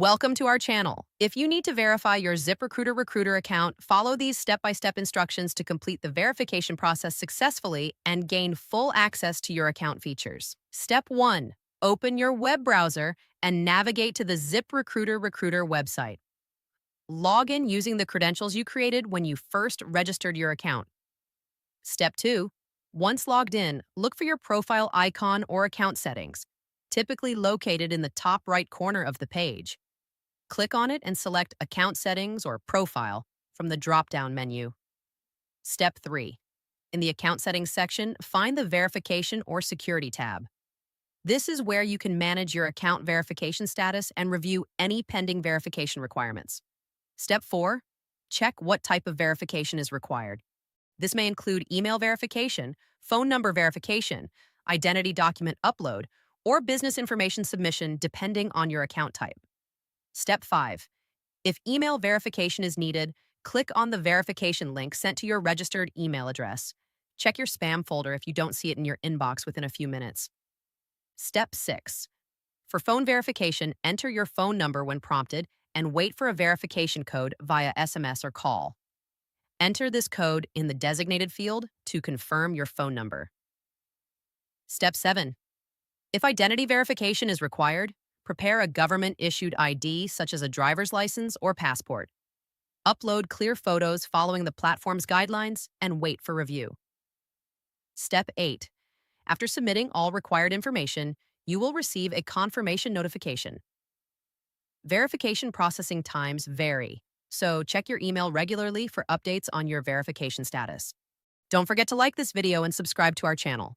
Welcome to our channel. If you need to verify your ZipRecruiter recruiter account, follow these step-by-step instructions to complete the verification process successfully and gain full access to your account features. Step 1. Open your web browser and navigate to the ZipRecruiter recruiter website. Log in using the credentials you created when you first registered your account. Step 2. Once logged in, look for your profile icon or account settings, typically located in the top right corner of the page. Click on it and select Account Settings or Profile from the drop-down menu. Step 3. In the Account Settings section, find the Verification or Security tab. This is where you can manage your account verification status and review any pending verification requirements. Step 4. Check what type of verification is required. This may include email verification, phone number verification, identity document upload, or business information submission depending on your account type. Step 5. If email verification is needed, click on the verification link sent to your registered email address. Check your spam folder if you don't see it in your inbox within a few minutes. Step 6. For phone verification, enter your phone number when prompted and wait for a verification code via SMS or call. Enter this code in the designated field to confirm your phone number. Step 7. If identity verification is required, prepare a government-issued ID such as a driver's license or passport. Upload clear photos following the platform's guidelines and wait for review. Step 8. After submitting all required information, you will receive a confirmation notification. Verification processing times vary, so check your email regularly for updates on your verification status. Don't forget to like this video and subscribe to our channel.